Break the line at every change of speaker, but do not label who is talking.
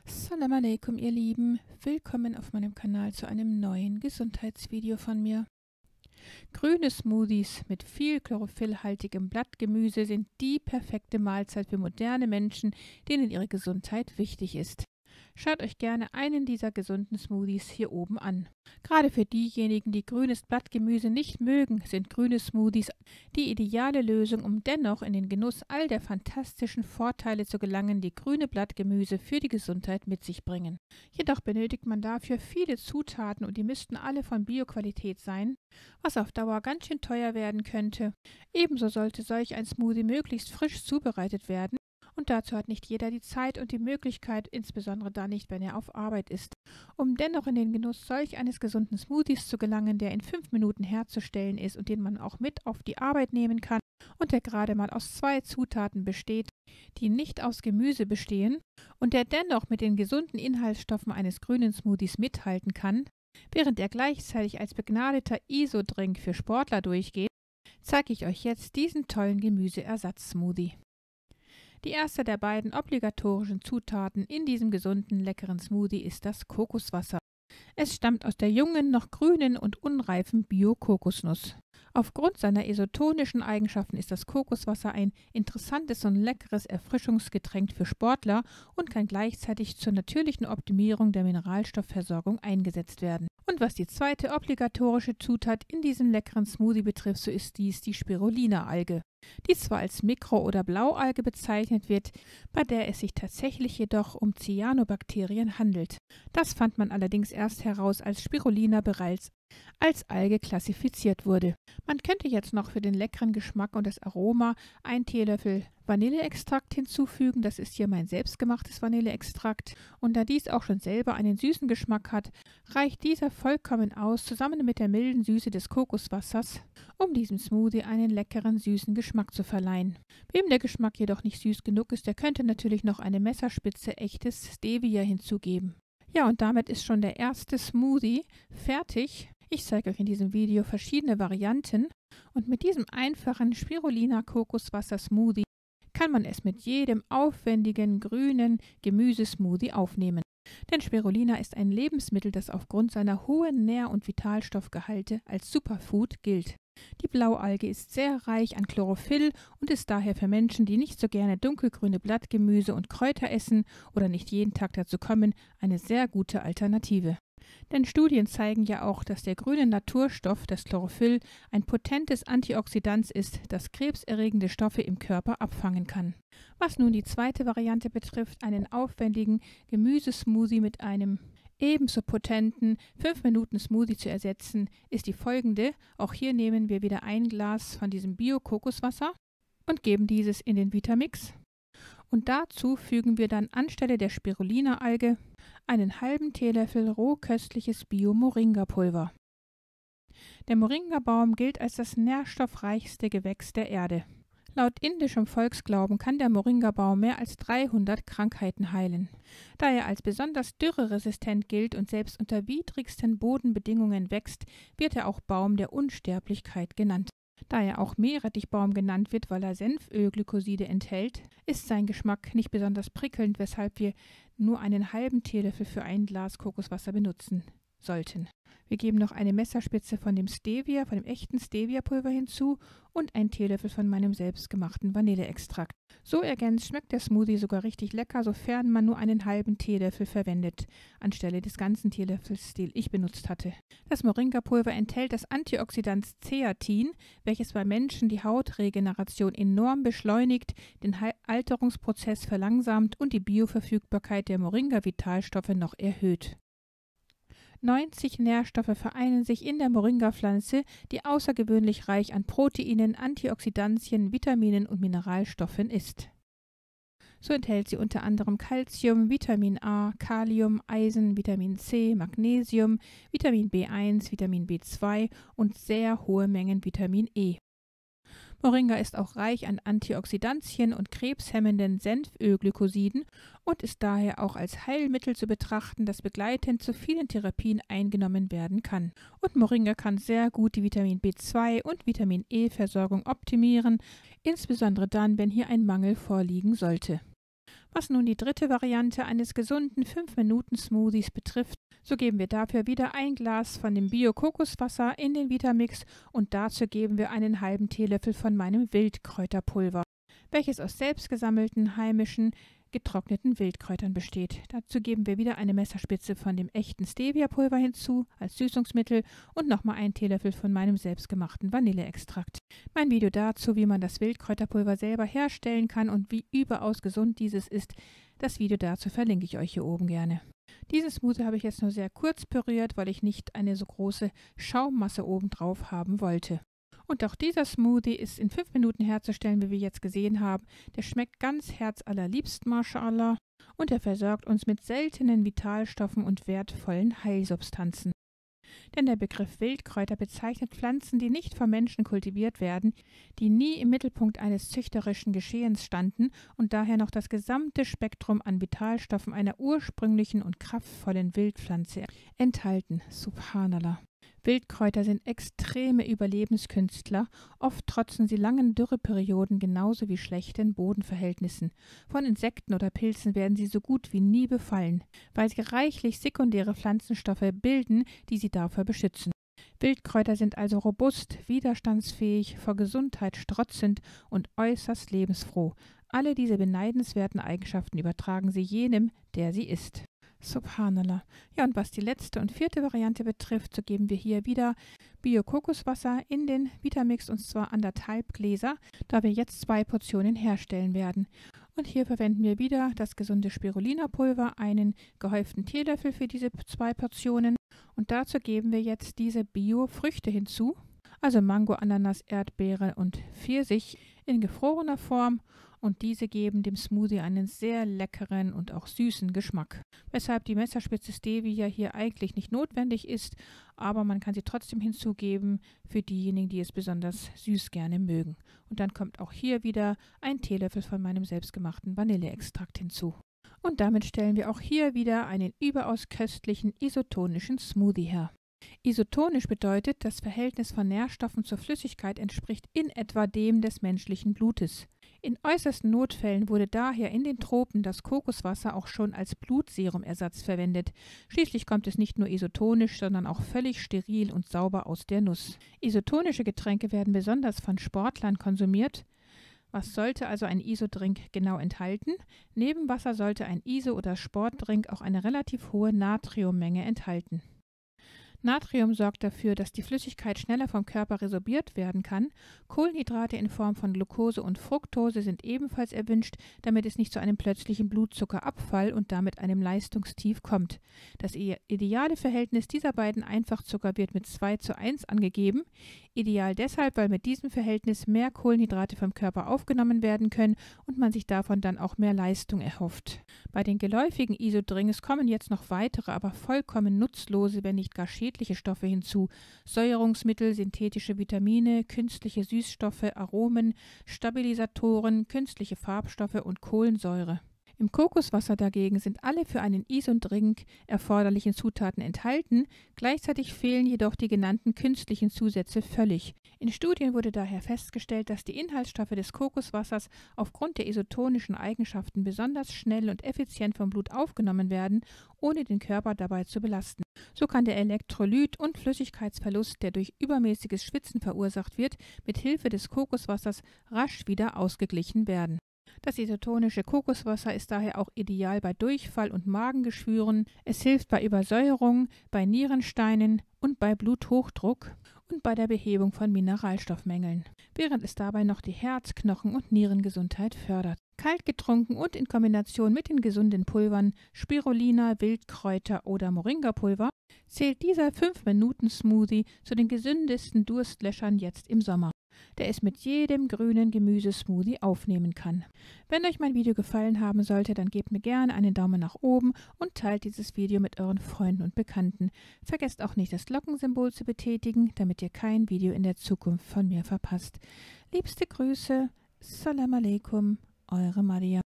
Salam alaikum, ihr Lieben. Willkommen auf meinem Kanal zu einem neuen Gesundheitsvideo von mir. Grüne Smoothies mit viel chlorophyllhaltigem Blattgemüse sind die perfekte Mahlzeit für moderne Menschen, denen ihre Gesundheit wichtig ist. Schaut euch gerne einen dieser gesunden Smoothies hier oben an. Gerade für diejenigen, die grünes Blattgemüse nicht mögen, sind grüne Smoothies die ideale Lösung, um dennoch in den Genuss all der fantastischen Vorteile zu gelangen, die grüne Blattgemüse für die Gesundheit mit sich bringen. Jedoch benötigt man dafür viele Zutaten und die müssten alle von Bioqualität sein, was auf Dauer ganz schön teuer werden könnte. Ebenso sollte solch ein Smoothie möglichst frisch zubereitet werden. Und dazu hat nicht jeder die Zeit und die Möglichkeit, insbesondere dann nicht, wenn er auf Arbeit ist. Um dennoch in den Genuss solch eines gesunden Smoothies zu gelangen, der in 5 Minuten herzustellen ist und den man auch mit auf die Arbeit nehmen kann und der gerade mal aus 2 Zutaten besteht, die nicht aus Gemüse bestehen und der dennoch mit den gesunden Inhaltsstoffen eines grünen Smoothies mithalten kann, während er gleichzeitig als begnadeter ISO-Drink für Sportler durchgeht, zeige ich euch jetzt diesen tollen Gemüseersatz-Smoothie. Die erste der beiden obligatorischen Zutaten in diesem gesunden, leckeren Smoothie ist das Kokoswasser. Es stammt aus der jungen, noch grünen und unreifen Bio-Kokosnuss. Aufgrund seiner isotonischen Eigenschaften ist das Kokoswasser ein interessantes und leckeres Erfrischungsgetränk für Sportler und kann gleichzeitig zur natürlichen Optimierung der Mineralstoffversorgung eingesetzt werden. Und was die zweite obligatorische Zutat in diesem leckeren Smoothie betrifft, so ist dies die Spirulina-Alge, die zwar als Mikro- oder Blaualge bezeichnet wird, bei der es sich tatsächlich jedoch um Cyanobakterien handelt. Das fand man allerdings erst heraus, als Spirulina bereits als Alge klassifiziert wurde. Man könnte jetzt noch für den leckeren Geschmack und das Aroma 1 Teelöffel Vanilleextrakt hinzufügen. Das ist hier mein selbstgemachtes Vanilleextrakt. Und da dies auch schon selber einen süßen Geschmack hat, reicht dieser vollkommen aus, zusammen mit der milden Süße des Kokoswassers, um diesem Smoothie einen leckeren, süßen Geschmack zu verleihen. Wem der Geschmack jedoch nicht süß genug ist, der könnte natürlich noch eine Messerspitze echtes Stevia hinzugeben. Ja, und damit ist schon der erste Smoothie fertig. Ich zeige euch in diesem Video verschiedene Varianten und mit diesem einfachen Spirulina-Kokoswasser-Smoothie kann man es mit jedem aufwendigen grünen Gemüsesmoothie aufnehmen. Denn Spirulina ist ein Lebensmittel, das aufgrund seiner hohen Nähr- und Vitalstoffgehalte als Superfood gilt. Die Blaualge ist sehr reich an Chlorophyll und ist daher für Menschen, die nicht so gerne dunkelgrüne Blattgemüse und Kräuter essen oder nicht jeden Tag dazu kommen, eine sehr gute Alternative. Denn Studien zeigen ja auch, dass der grüne Naturstoff, das Chlorophyll, ein potentes Antioxidant ist, das krebserregende Stoffe im Körper abfangen kann. Was nun die zweite Variante betrifft, einen aufwendigen Gemüsesmoothie mit einem ebenso potenten 5-Minuten-Smoothie zu ersetzen, ist die folgende. Auch hier nehmen wir wieder ein Glas von diesem Bio-Kokoswasser und geben dieses in den Vitamix. Und dazu fügen wir dann anstelle der Spirulina-Alge einen halben Teelöffel rohköstliches Bio-Moringa-Pulver. Der Moringabaum gilt als das nährstoffreichste Gewächs der Erde. Laut indischem Volksglauben kann der Moringabaum mehr als 300 Krankheiten heilen. Da er als besonders dürreresistent gilt und selbst unter widrigsten Bodenbedingungen wächst, wird er auch Baum der Unsterblichkeit genannt. Da er auch Meerrettichbaum genannt wird, weil er Senfölglykoside enthält, ist sein Geschmack nicht besonders prickelnd, weshalb wir nur einen halben Teelöffel für ein Glas Kokoswasser benutzen sollten. Wir geben noch eine Messerspitze von dem Stevia, von dem echten Stevia-Pulver hinzu und einen Teelöffel von meinem selbstgemachten Vanilleextrakt. So ergänzt schmeckt der Smoothie sogar richtig lecker, sofern man nur einen halben Teelöffel verwendet, anstelle des ganzen Teelöffels, den ich benutzt hatte. Das Moringa-Pulver enthält das Antioxidant Zeatin, welches bei Menschen die Hautregeneration enorm beschleunigt, den Alterungsprozess verlangsamt und die Bioverfügbarkeit der Moringa-Vitalstoffe noch erhöht. 90 Nährstoffe vereinen sich in der Moringa-Pflanze, die außergewöhnlich reich an Proteinen, Antioxidantien, Vitaminen und Mineralstoffen ist. So enthält sie unter anderem Calcium, Vitamin A, Kalium, Eisen, Vitamin C, Magnesium, Vitamin B1, Vitamin B2 und sehr hohe Mengen Vitamin E. Moringa ist auch reich an Antioxidantien und krebshemmenden Senfölglykosiden und ist daher auch als Heilmittel zu betrachten, das begleitend zu vielen Therapien eingenommen werden kann. Und Moringa kann sehr gut die Vitamin B2 und Vitamin E-Versorgung optimieren, insbesondere dann, wenn hier ein Mangel vorliegen sollte. Was nun die dritte Variante eines gesunden 5-Minuten-Smoothies betrifft, so geben wir dafür wieder ein Glas von dem Bio-Kokoswasser in den Vitamix und dazu geben wir einen halben Teelöffel von meinem Wildkräuterpulver, welches aus selbst gesammelten, heimischen, getrockneten Wildkräutern besteht. Dazu geben wir wieder eine Messerspitze von dem echten Stevia-Pulver hinzu als Süßungsmittel und nochmal einen Teelöffel von meinem selbstgemachten Vanilleextrakt. Mein Video dazu, wie man das Wildkräuterpulver selber herstellen kann und wie überaus gesund dieses ist, das Video dazu verlinke ich euch hier oben gerne. Diesen Smoothie habe ich jetzt nur sehr kurz püriert, weil ich nicht eine so große Schaummasse obendrauf haben wollte. Und auch dieser Smoothie ist in 5 Minuten herzustellen, wie wir jetzt gesehen haben. Der schmeckt ganz herzallerliebst, Mashallah. Und er versorgt uns mit seltenen Vitalstoffen und wertvollen Heilsubstanzen. Denn der Begriff Wildkräuter bezeichnet Pflanzen, die nicht vom Menschen kultiviert werden, die nie im Mittelpunkt eines züchterischen Geschehens standen und daher noch das gesamte Spektrum an Vitalstoffen einer ursprünglichen und kraftvollen Wildpflanze enthalten. Subhanallah. Wildkräuter sind extreme Überlebenskünstler, oft trotzen sie langen Dürreperioden genauso wie schlechten Bodenverhältnissen. Von Insekten oder Pilzen werden sie so gut wie nie befallen, weil sie reichlich sekundäre Pflanzenstoffe bilden, die sie davor beschützen. Wildkräuter sind also robust, widerstandsfähig, vor Gesundheit strotzend und äußerst lebensfroh. Alle diese beneidenswerten Eigenschaften übertragen sie jenem, der sie isst. Subhanallah. Ja, und was die letzte und vierte Variante betrifft, so geben wir hier wieder Bio-Kokoswasser in den Vitamix und zwar 1,5 Gläser, da wir jetzt 2 Portionen herstellen werden. Und hier verwenden wir wieder das gesunde Spirulina-Pulver, einen gehäuften Teelöffel für diese 2 Portionen. Und dazu geben wir jetzt diese Bio-Früchte hinzu, also Mango, Ananas, Erdbeere und Pfirsich in gefrorener Form. Und diese geben dem Smoothie einen sehr leckeren und auch süßen Geschmack. Weshalb die Messerspitze Stevia hier eigentlich nicht notwendig ist, aber man kann sie trotzdem hinzugeben für diejenigen, die es besonders süß gerne mögen. Und dann kommt auch hier wieder ein Teelöffel von meinem selbstgemachten Vanilleextrakt hinzu. Und damit stellen wir auch hier wieder einen überaus köstlichen isotonischen Smoothie her. Isotonisch bedeutet, das Verhältnis von Nährstoffen zur Flüssigkeit entspricht in etwa dem des menschlichen Blutes. In äußersten Notfällen wurde daher in den Tropen das Kokoswasser auch schon als Blutserumersatz verwendet. Schließlich kommt es nicht nur isotonisch, sondern auch völlig steril und sauber aus der Nuss. Isotonische Getränke werden besonders von Sportlern konsumiert. Was sollte also ein Isodrink genau enthalten? Neben Wasser sollte ein Iso- oder Sportdrink auch eine relativ hohe Natriummenge enthalten. Natrium sorgt dafür, dass die Flüssigkeit schneller vom Körper resorbiert werden kann. Kohlenhydrate in Form von Glucose und Fructose sind ebenfalls erwünscht, damit es nicht zu einem plötzlichen Blutzuckerabfall und damit einem Leistungstief kommt. Das ideale Verhältnis dieser beiden Einfachzucker wird mit 2:1 angegeben. Ideal deshalb, weil mit diesem Verhältnis mehr Kohlenhydrate vom Körper aufgenommen werden können und man sich davon dann auch mehr Leistung erhofft. Bei den geläufigen Isodrinks kommen jetzt noch weitere, aber vollkommen nutzlose, wenn nicht gar schädliche Stoffe hinzu. Säuerungsmittel, synthetische Vitamine, künstliche Süßstoffe, Aromen, Stabilisatoren, künstliche Farbstoffe und Kohlensäure. Im Kokoswasser dagegen sind alle für einen Isodrink erforderlichen Zutaten enthalten, gleichzeitig fehlen jedoch die genannten künstlichen Zusätze völlig. In Studien wurde daher festgestellt, dass die Inhaltsstoffe des Kokoswassers aufgrund der isotonischen Eigenschaften besonders schnell und effizient vom Blut aufgenommen werden, ohne den Körper dabei zu belasten. So kann der Elektrolyt- und Flüssigkeitsverlust, der durch übermäßiges Schwitzen verursacht wird, mit Hilfe des Kokoswassers rasch wieder ausgeglichen werden. Das isotonische Kokoswasser ist daher auch ideal bei Durchfall und Magengeschwüren. Es hilft bei Übersäuerung, bei Nierensteinen und bei Bluthochdruck und bei der Behebung von Mineralstoffmängeln, während es dabei noch die Herz-, Knochen- und Nierengesundheit fördert. Kalt getrunken und in Kombination mit den gesunden Pulvern Spirulina, Wildkräuter oder Moringa-Pulver zählt dieser 5-Minuten-Smoothie zu den gesündesten Durstlöschern jetzt im Sommer, der es mit jedem grünen Gemüsesmoothie aufnehmen kann. Wenn euch mein Video gefallen haben sollte, dann gebt mir gerne einen Daumen nach oben und teilt dieses Video mit euren Freunden und Bekannten. Vergesst auch nicht, das Glockensymbol zu betätigen, damit ihr kein Video in der Zukunft von mir verpasst. Liebste Grüße, Salam alaikum, eure Maria.